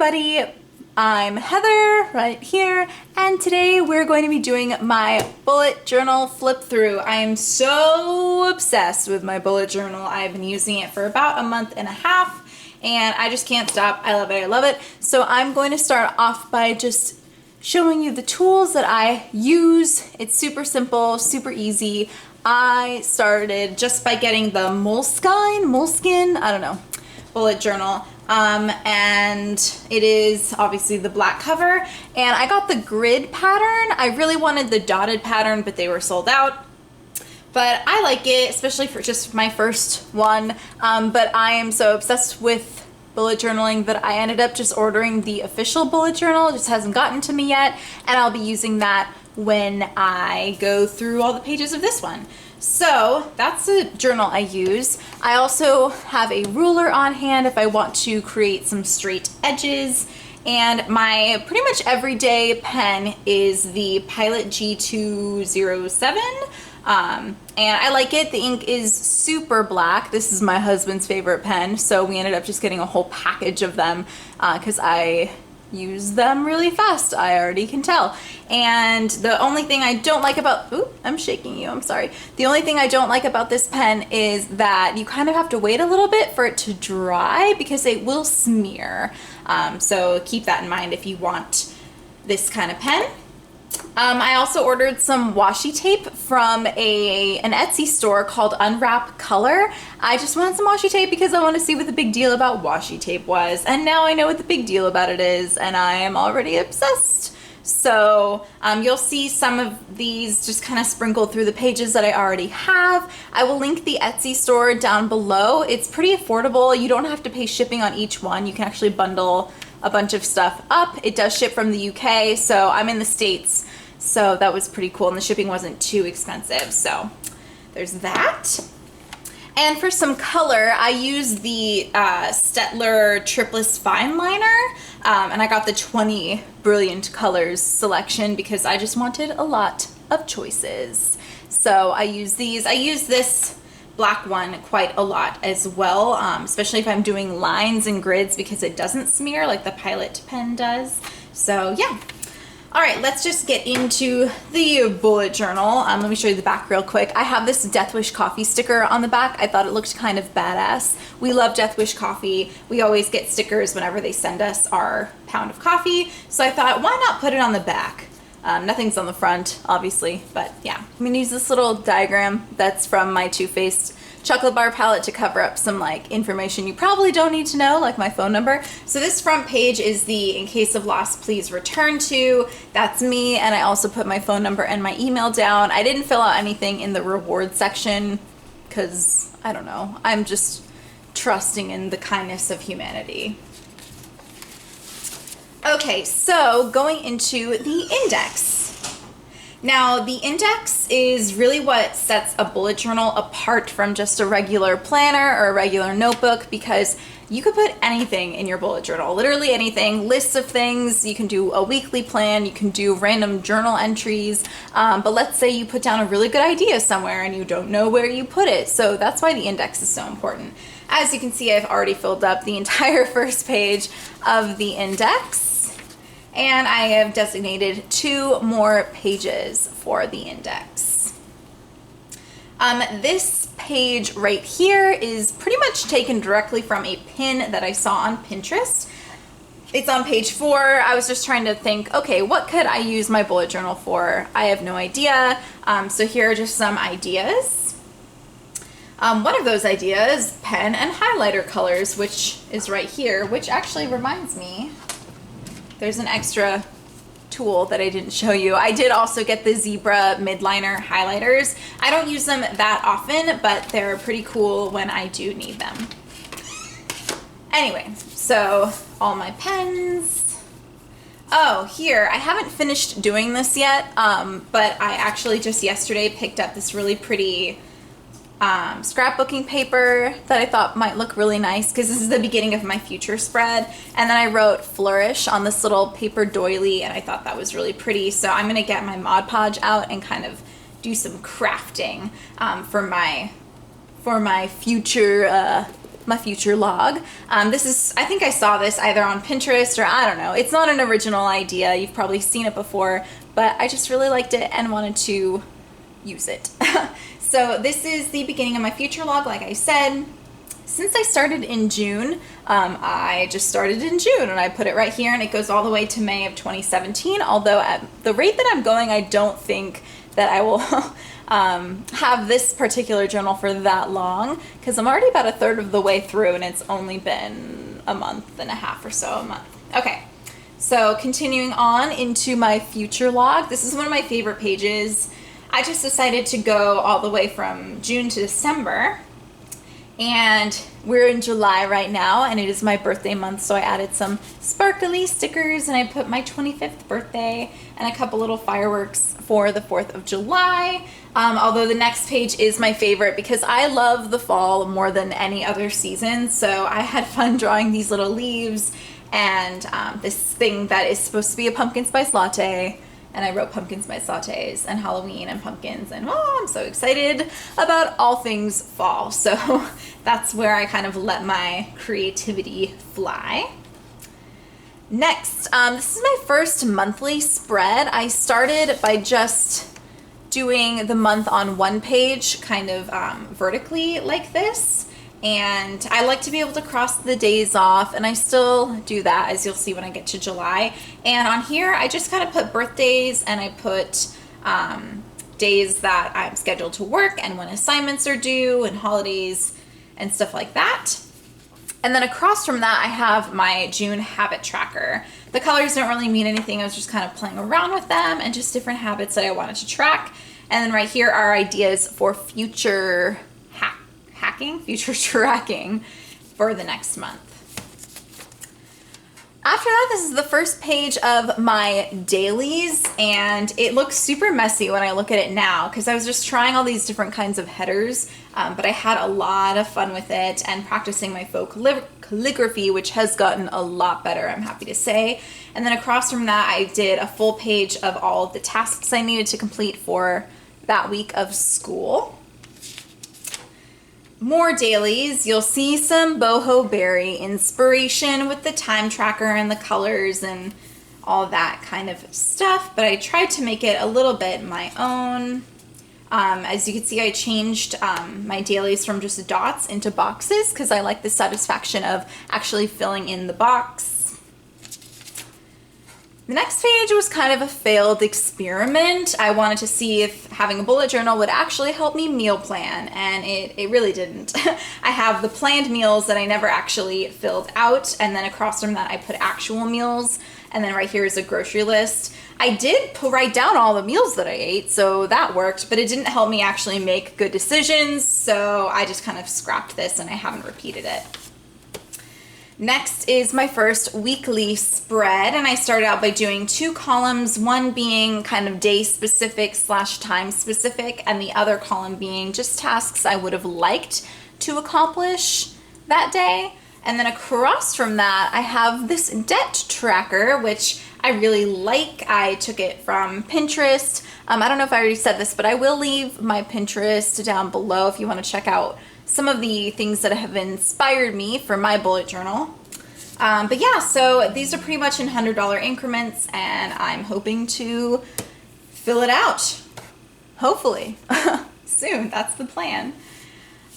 everybody, I'm Heather right here, and today we're going to be doing my bullet journal flip through. I am so obsessed with my bullet journal. I've been using it for about a month and a half, and I just can't stop. I love it, I love it. So I'm going to start off by just showing you the tools that I use. It's super simple, super easy. I started just by getting the Moleskine, I don't know, bullet journal. And it is obviously the black cover, and I got the grid pattern. I really wanted the dotted pattern, but they were sold out. But I like it, especially for just my first one. But I am so obsessed with bullet journaling that I ended up just ordering the official bullet journal. It just hasn't gotten to me yet, and I'll be using that when I go through all the pages of this one. So that's the journal I use. I also have a ruler on hand if I want to create some straight edges. And my pretty much everyday pen is the Pilot G207. And I like it. The ink is super black. This is my husband's favorite pen, so we ended up just getting a whole package of them because I use them really fast, I already can tell. And the only thing I don't like about, ooh, I'm shaking you, I'm sorry. The only thing I don't like about this pen is that you kind of have to wait a little bit for it to dry because it will smear. So keep that in mind if you want this kind of pen. I also ordered some washi tape from an Etsy store called Unwrap Color. I just wanted some washi tape because I want to see what the big deal about washi tape was. And now I know what the big deal about it is, and I am already obsessed. So you'll see some of these just kind of sprinkled through the pages that I already have. I will link the Etsy store down below. It's pretty affordable. You don't have to pay shipping on each one. You can actually bundle a bunch of stuff up. It does ship from the UK, so I'm in the States. So that was pretty cool, and the shipping wasn't too expensive. So there's that. And for some color, I use the Staedtler Triplus Fine Liner, and I got the 20 Brilliant Colors selection because I just wanted a lot of choices. So I use these. I use this black one quite a lot as well, especially if I'm doing lines and grids because it doesn't smear like the Pilot pen does. So yeah. All right, let's just get into the bullet journal. Let me show you the back real quick. I have this Death Wish coffee sticker on the back. I thought it looked kind of badass. We love Death Wish coffee. We always get stickers whenever they send us our pound of coffee. So I thought, why not put it on the back? Nothing's on the front, obviously, but yeah. I'm gonna use this little diagram that's from my Too Faced chocolate bar palette to cover up some like information you probably don't need to know, like my phone number. So this front page is the "in case of loss, please return to." That's me, and I also put my phone number and my email down. I didn't fill out anything in the reward section because I don't know, I'm just trusting in the kindness of humanity. Okay, so going into the index. Now, the index is really what sets a bullet journal apart from just a regular planner or a regular notebook, because you could put anything in your bullet journal, literally anything, lists of things. You can do a weekly plan, you can do random journal entries, but let's say you put down a really good idea somewhere and you don't know where you put it. So that's why the index is so important. As you can see, I've already filled up the entire first page of the index. And I have designated 2 more pages for the index. This page right here is pretty much taken directly from a pin that I saw on Pinterest. It's on page 4. I was just trying to think, okay, what could I use my bullet journal for? I have no idea. So here are just some ideas. One of those ideas, pen and highlighter colors, which is right here, which actually reminds me, there's an extra tool that I didn't show you. I did also get the Zebra Midliner highlighters. I don't use them that often, but they're pretty cool when I do need them. Anyway, so all my pens. Oh, here, I haven't finished doing this yet, but I actually just yesterday picked up this really pretty scrapbooking paper that I thought might look really nice because this is the beginning of my future spread. And then I wrote "flourish" on this little paper doily, and I thought that was really pretty. So I'm gonna get my Mod Podge out and kind of do some crafting for my future my future log. This is, I think I saw this either on Pinterest or I don't know. It's not an original idea. You've probably seen it before, but I just really liked it and wanted to use it. So this is the beginning of my future log, like I said. Since I started in June, I just started in June and I put it right here, and it goes all the way to May of 2017. Although at the rate that I'm going, I don't think that I will have this particular journal for that long, because I'm already about a third of the way through and it's only been a month and a half or so, a month. Okay, so continuing on into my future log. This is one of my favorite pages. I just decided to go all the way from June to December. And we're in July right now, and it is my birthday month, so I added some sparkly stickers, and I put my 25th birthday and a couple little fireworks for the 4th of July. Although the next page is my favorite because I love the fall more than any other season, so I had fun drawing these little leaves and this thing that is supposed to be a pumpkin spice latte. And I wrote pumpkin spice lattes and Halloween and pumpkins, and oh, I'm so excited about all things fall. So that's where I kind of let my creativity fly. Next, this is my first monthly spread. I started by just doing the month on one page, kind of vertically like this. And I like to be able to cross the days off, and I still do that, as you'll see when I get to July. And on here, I just kind of put birthdays, and I put days that I'm scheduled to work and when assignments are due and holidays and stuff like that. And then across from that, I have my June habit tracker. The colors don't really mean anything. I was just kind of playing around with them and just different habits that I wanted to track. And then right here are ideas for future future tracking for the next month. After that, this is the first page of my dailies, and it looks super messy when I look at it now because I was just trying all these different kinds of headers, but I had a lot of fun with it and practicing my faux calligraphy, which has gotten a lot better, I'm happy to say. And then across from that, I did a full page of all of the tasks I needed to complete for that week of school. More dailies. You'll see some Boho Berry inspiration with the time tracker and the colors and all that kind of stuff, but I tried to make it a little bit my own. As you can see, I changed my dailies from just dots into boxes because I like the satisfaction of actually filling in the box. The next page was kind of a failed experiment. I wanted to see if having a bullet journal would actually help me meal plan, and it really didn't. I have the planned meals that I never actually filled out, and then across from that I put actual meals, and then right here is a grocery list. I did write down all the meals that I ate, so that worked, but it didn't help me actually make good decisions, so I just kind of scrapped this and I haven't repeated it. Next is my first weekly spread, and I started out by doing 2 columns, one being kind of day specific / time specific, and the other column being just tasks I would have liked to accomplish that day. And then across from that, I have this debt tracker, which I really like. I took it from Pinterest. I don't know if I already said this, but I will leave my Pinterest down below if you want to check out some of the things that have inspired me for my bullet journal. But yeah, so these are pretty much in $100 increments, and I'm hoping to fill it out. Hopefully. Soon. That's the plan.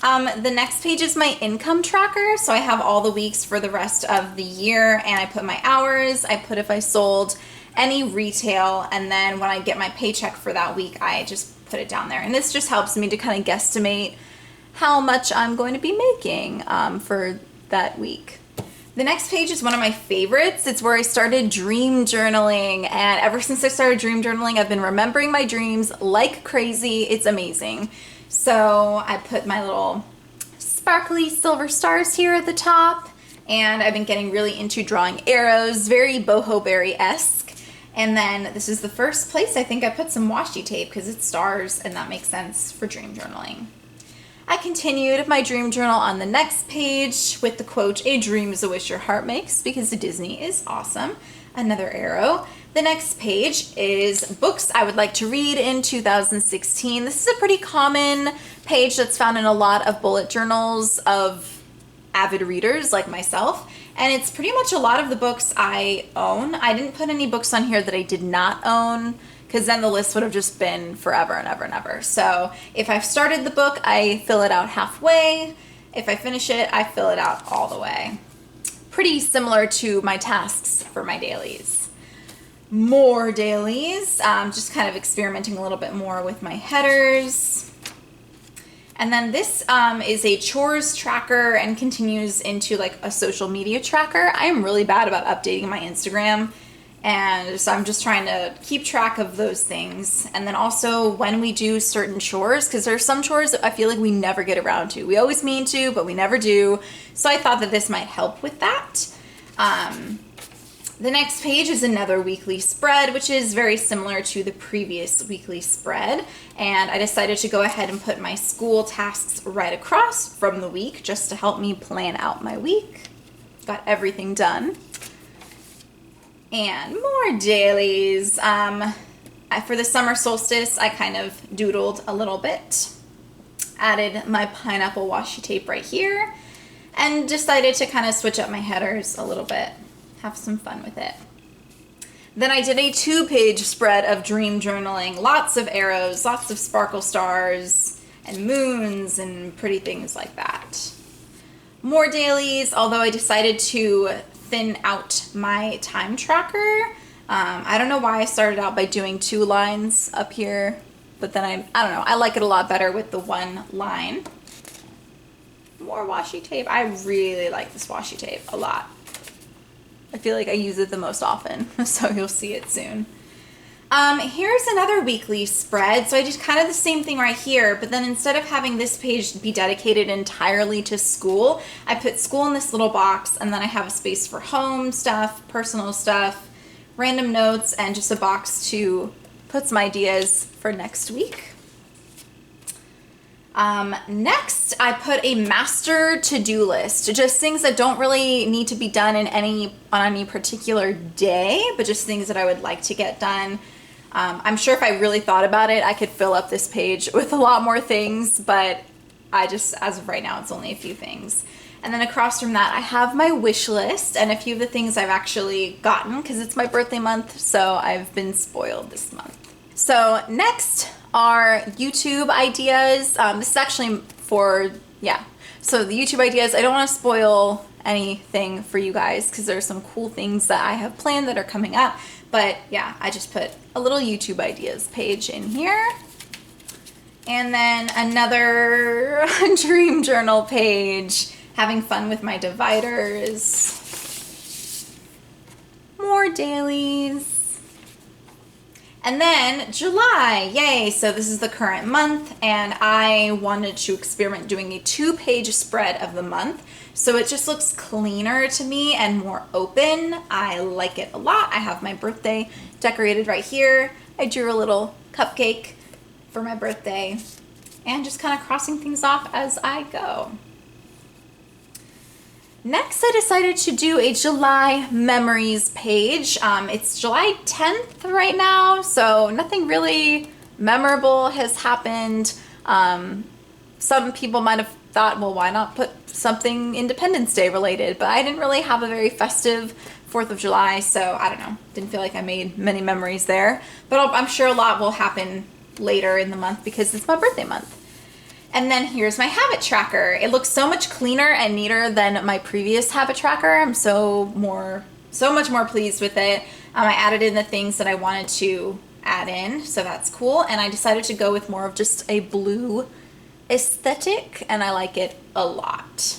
The next page is my income tracker. So I have all the weeks for the rest of the year, and I put my hours, I put if I sold any retail, and then when I get my paycheck for that week, I just put it down there. And this just helps me to kind of guesstimate how much I'm going to be making for that week. The next page is one of my favorites. It's where I started dream journaling, and ever since I started dream journaling, I've been remembering my dreams like crazy. It's amazing. So I put my little sparkly silver stars here at the top, and I've been getting really into drawing arrows, very Boho Berry-esque. And then this is the first place I think I put some washi tape because it's stars, and that makes sense for dream journaling. I continued my dream journal on the next page with the quote, "A dream is a wish your heart makes," because Disney is awesome. Another arrow. The next page is books I would like to read in 2016. This is a pretty common page that's found in a lot of bullet journals of avid readers like myself, and it's pretty much a lot of the books I own. I didn't put any books on here that I did not own, because then the list would have just been forever and ever and ever. So if I've started the book, I fill it out halfway. If I finish it, I fill it out all the way. Pretty similar to my tasks for my dailies. More dailies, just kind of experimenting a little bit more with my headers. And then this is a chores tracker and continues into like a social media tracker. I am really bad about updating my Instagram, and so I'm just trying to keep track of those things. And then also when we do certain chores, because there's some chores that I feel like we never get around to. We always mean to, but we never do. So I thought that this might help with that. The next page is another weekly spread, which is very similar to the previous weekly spread. And I decided to go ahead and put my school tasks right across from the week just to help me plan out my week. Got everything done. And more dailies. For the summer solstice, I kind of doodled a little bit. Added my pineapple washi tape right here. And decided to kind of switch up my headers a little bit. Have some fun with it. Then I did a 2-page spread of dream journaling. Lots of arrows, lots of sparkle stars and moons and pretty things like that. More dailies, although I decided to thin out my time tracker. I don't know why I started out by doing 2 lines up here, but then I don't know, I like it a lot better with the 1 line. More washi tape. I really like this washi tape a lot. I feel like I use it the most often, so you'll see it soon. Here's another weekly spread. So I did kind of the same thing right here, but then instead of having this page be dedicated entirely to school, I put school in this little box, and then I have a space for home stuff, personal stuff, random notes, and just a box to put some ideas for next week. Next, I put a master to-do list, just things that don't really need to be done on any particular day, but just things that I would like to get done. I'm sure if I really thought about it, I could fill up this page with a lot more things, but as of right now, it's only a few things. And then across from that, I have my wish list and a few of the things I've actually gotten because it's my birthday month, so I've been spoiled this month. So next are YouTube ideas. This is actually so the YouTube ideas, I don't want to spoil anything for you guys because there's some cool things that I have planned that are coming up. But yeah, I just put a little YouTube ideas page in here. And then another dream journal page, having fun with my dividers. More dailies. And then July, yay! So this is the current month, and I wanted to experiment doing a 2-page spread of the month. So it just looks cleaner to me and more open. I like it a lot. I have my birthday decorated right here. I drew a little cupcake for my birthday and just kind of crossing things off as I go. Next, I decided to do a July memories page. It's July 10th right now, so nothing really memorable has happened. Some people might have thought, well, why not put something Independence Day related? But I didn't really have a very festive 4th of July, so I don't know. Didn't feel like I made many memories there. But I'm sure a lot will happen later in the month because it's my birthday month. And then here's my habit tracker. It looks so much cleaner and neater than my previous habit tracker. I'm so much more pleased with it. I added in the things that I wanted to add in, so that's cool. And I decided to go with more of just a blue aesthetic, and I like it a lot.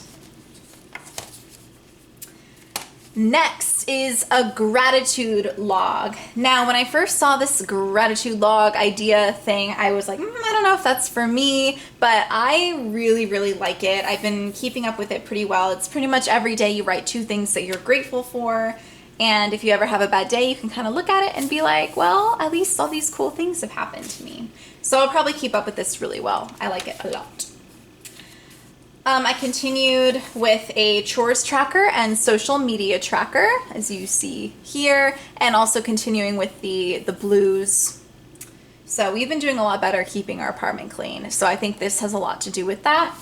Next is a gratitude log. Now, when I first saw this gratitude log idea thing, I was like, I don't know if that's for me, but I really, really like it. I've been keeping up with it pretty well. It's pretty much every day you write 2 things that you're grateful for, and if you ever have a bad day, you can kind of look at it and be like, well, at least all these cool things have happened to me. So I'll probably keep up with this really well. I like it a lot. I continued with a chores tracker and social media tracker, as you see here, and also continuing with the blues. So we've been doing a lot better keeping our apartment clean, so I think this has a lot to do with that.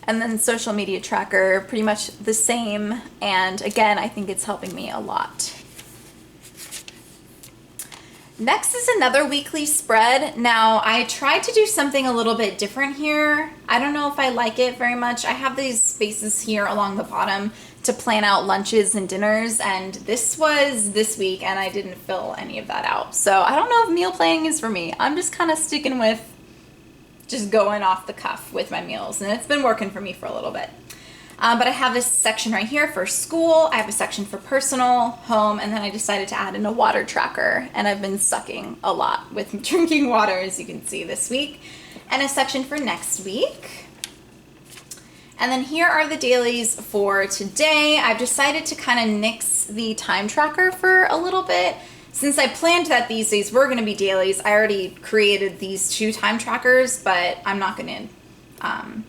And then social media tracker, pretty much the same. And again, I think it's helping me a lot. Next is another weekly spread. Now, I tried to do something a little bit different here. I don't know if I like it very much. I have these spaces here along the bottom to plan out lunches and dinners, and this was this week and I didn't fill any of that out. So I don't know if meal planning is for me. I'm just kind of sticking with just going off the cuff with my meals, and it's been working for me for a little bit. But I have this section right here for school. I have a section for personal, home, and then I decided to add in a water tracker. And I've been sucking a lot with drinking water, as you can see this week. And a section for next week. And then here are the dailies for today. I've decided to kind of nix the time tracker for a little bit. Since I planned that these days were going to be dailies, I already created these 2 time trackers, but I'm not going to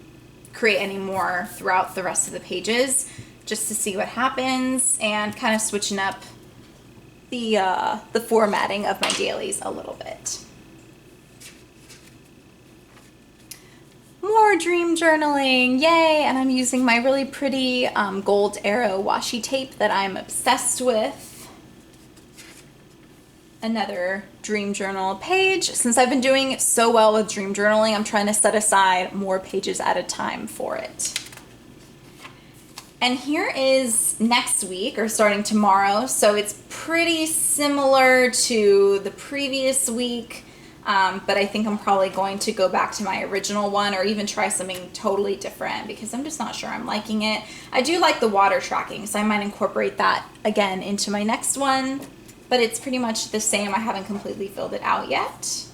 create any more throughout the rest of the pages, just to see what happens and kind of switching up the formatting of my dailies a little bit. More dream journaling, yay! And I'm using my really pretty gold arrow washi tape that I'm obsessed with. Another dream journal page. Since I've been doing so well with dream journaling, I'm trying to set aside more pages at a time for it. And here is next week, or starting tomorrow. So it's pretty similar to the previous week, but I think I'm probably going to go back to my original one or even try something totally different because I'm just not sure I'm liking it. I do like the water tracking, so I might incorporate that again into my next one. But it's pretty much the same. I haven't completely filled it out yet.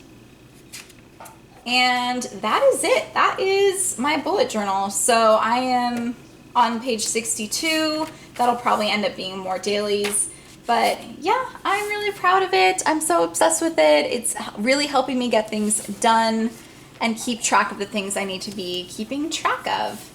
And that is it. That is my bullet journal. So I am on page 62. That'll probably end up being more dailies. But yeah, I'm really proud of it. I'm so obsessed with it. It's really helping me get things done and keep track of the things I need to be keeping track of.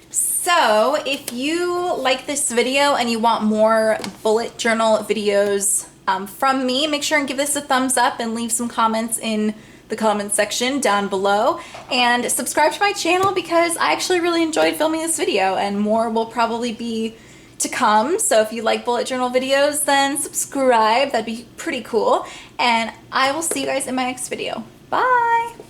So if you like this video and you want more bullet journal videos from me, make sure and give this a thumbs up and leave some comments in the comment section down below. And subscribe to my channel because I actually really enjoyed filming this video, and more will probably be to come. So if you like bullet journal videos, then subscribe. That'd be pretty cool. And I will see you guys in my next video. Bye!